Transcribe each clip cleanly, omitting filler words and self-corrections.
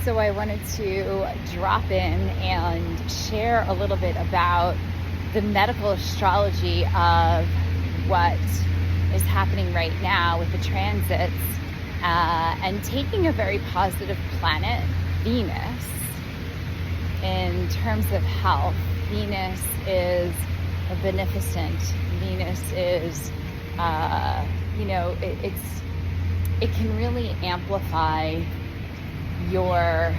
So I wanted to drop in and share a little bit about the medical astrology of what is happening right now with the transits and taking a very positive planet, Venus, in terms of health. Venus is a beneficent. Venus is, it can really amplify your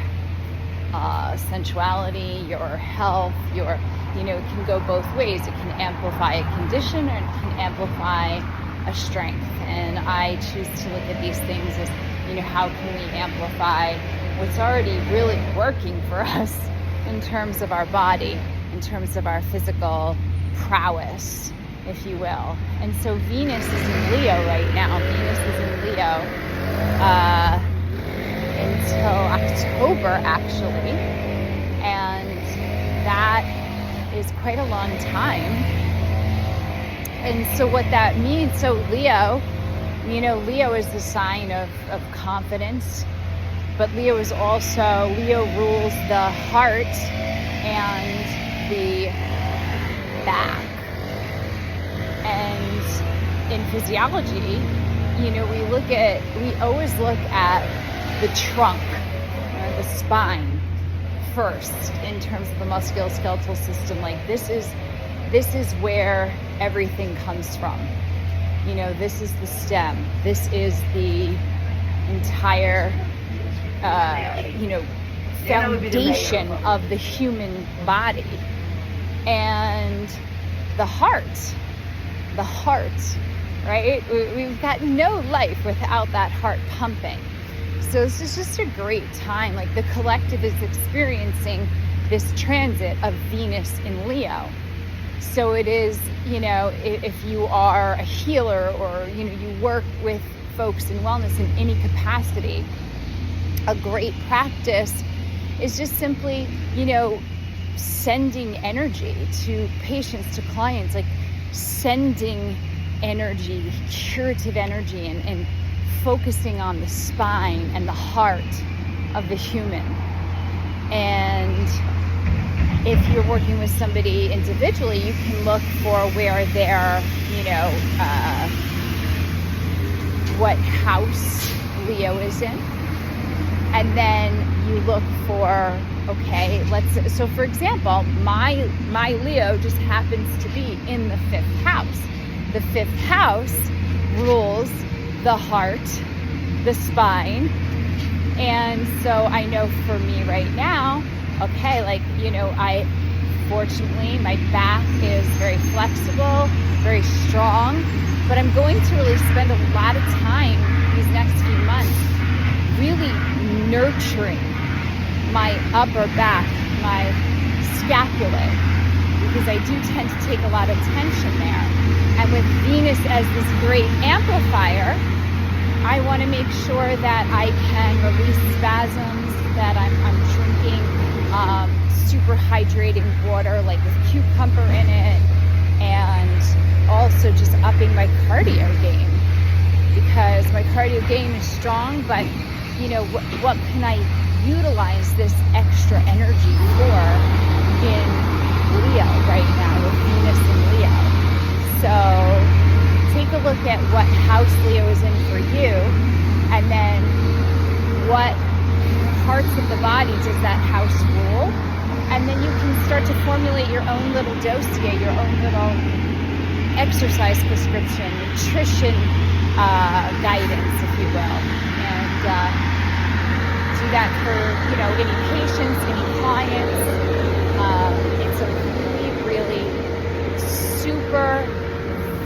sensuality, your health, it can go both ways. It can amplify a condition or it can amplify a strength. And I choose to look at these things as, how can we amplify what's already really working for us in terms of our body, in terms of our physical prowess, if you will. And so Venus is in Leo right now. Venus is in Leo until October, actually. And that is quite a long time. And so what that means, so Leo is the sign of confidence, but Leo rules the heart and the back. And in physiology, we always look at the trunk, the spine first in terms of the musculoskeletal system. Like this is where everything comes from. This is the stem. This is the entire, foundation of the human body. And the heart, right? We've got no life without that heart pumping. So this is just a great time. Like the collective is experiencing this transit of Venus in Leo. So it is, if you are a healer or, you work with folks in wellness in any capacity, a great practice is just simply, sending energy to patients, to clients, like sending energy, curative energy, and focusing on the spine and the heart of the human. And if you're working with somebody individually, you can look for where their, what house Leo is in. And then you look for, so for example, my Leo just happens to be in the 5th house. The 5th house rules the heart, the spine. And so I know for me right now, fortunately, my back is very flexible, very strong, but I'm going to really spend a lot of time these next few months really nurturing my upper back, my scapula, because I do tend to take a lot of tension there. And with Venus as this great amplifier, I want to make sure that I can release spasms, that I'm drinking super hydrating water, like with cucumber in it, and also just upping my cardio game, because my cardio game is strong, but what can I utilize this extra energy for in Leo right now, with Venus in Leo? So take a look at what house Leo is in for you, and then what parts of the body does that house rule, and then you can start to formulate your own little dossier, your own little exercise prescription, nutrition guidance, if you will, and do that for any patients, any clients. It's a really, really super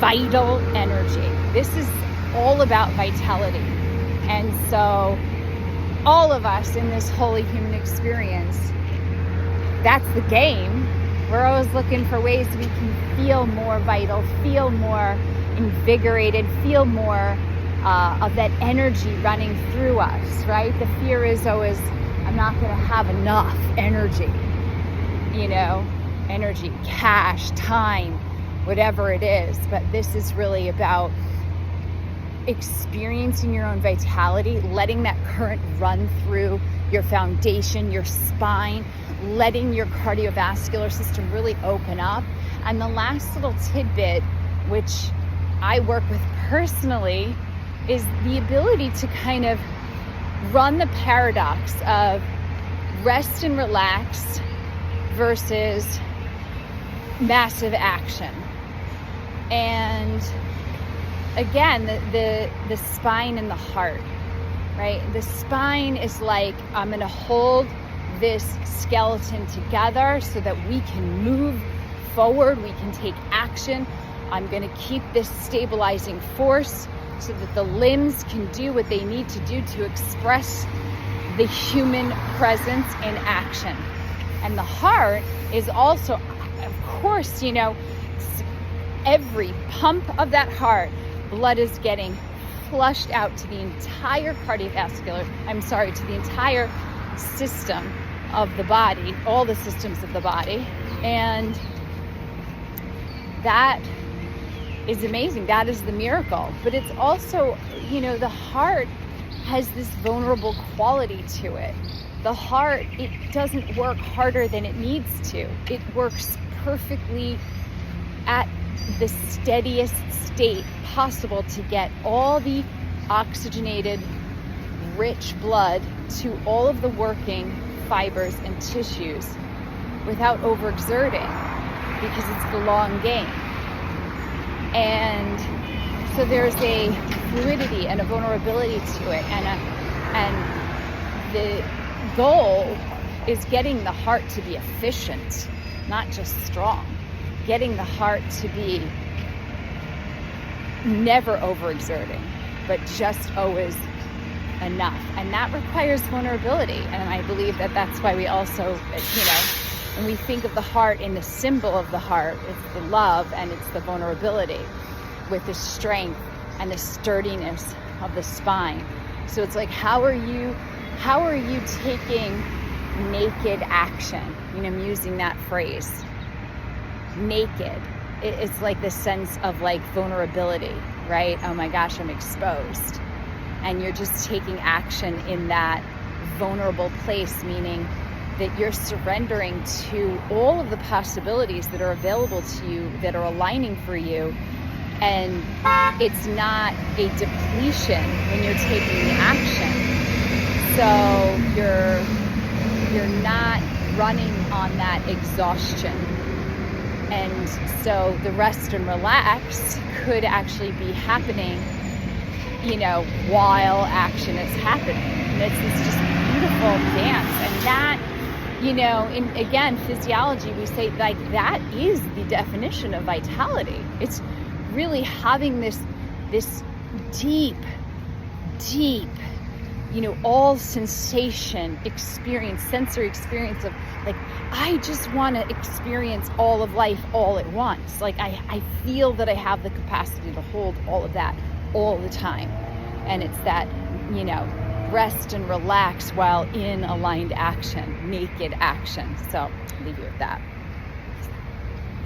vital energy. This is all about vitality, and so all of us in this holy human experience, that's the game. We're always looking for ways we can feel more vital, feel more invigorated, feel more of that energy running through us, right? The fear is always, I'm not going to have enough energy, energy, cash, time, whatever it is. But this is really about experiencing your own vitality, letting that current run through your foundation, your spine, letting your cardiovascular system really open up. And the last little tidbit, which I work with personally, is the ability to kind of run the paradox of rest and relax versus massive action. And again, the spine and the heart, right? The spine is like, I'm going to hold this skeleton together so that we can move forward, we can take action. I'm going to keep this stabilizing force so that the limbs can do what they need to do to express the human presence in action. And the heart is also, of course, you know, every pump of that heart, blood is getting flushed out to the entire to the entire system of the body, all the systems of the body. And that is amazing. That is the miracle. But it's also, you know, the heart has this vulnerable quality to it. The heart, it doesn't work harder than it needs to. It works perfectly at the steadiest state possible to get all the oxygenated, rich blood to all of the working fibers and tissues without overexerting, because it's the long game. And so there's a fluidity and a vulnerability to it, and the goal is getting the heart to be efficient, not just strong. Getting the heart to be never overexerting, but just always enough. And that requires vulnerability. And I believe that that's why we also, you know, when we think of the heart in the symbol of the heart, it's the love and it's the vulnerability with the strength and the sturdiness of the spine. So it's like, how are you taking naked action? You know, I'm using that phrase. Naked. It's like the sense of like vulnerability, right? Oh my gosh, I'm exposed. And you're just taking action in that vulnerable place, meaning that you're surrendering to all of the possibilities that are available to you, that are aligning for you. And it's not a depletion when you're taking the action. So you're not running on that exhaustion. And so the rest and relax could actually be happening, you know, while action is happening. And it's this just beautiful dance. And that, you know, in, again, physiology, we say like that is the definition of vitality. It's really having this deep, you know, all sensation experience, sensory experience of like, I just want to experience all of life all at once. Like I feel that I have the capacity to hold all of that all the time. And it's that, you know, rest and relax while in aligned action, naked action. So I'll leave you with that.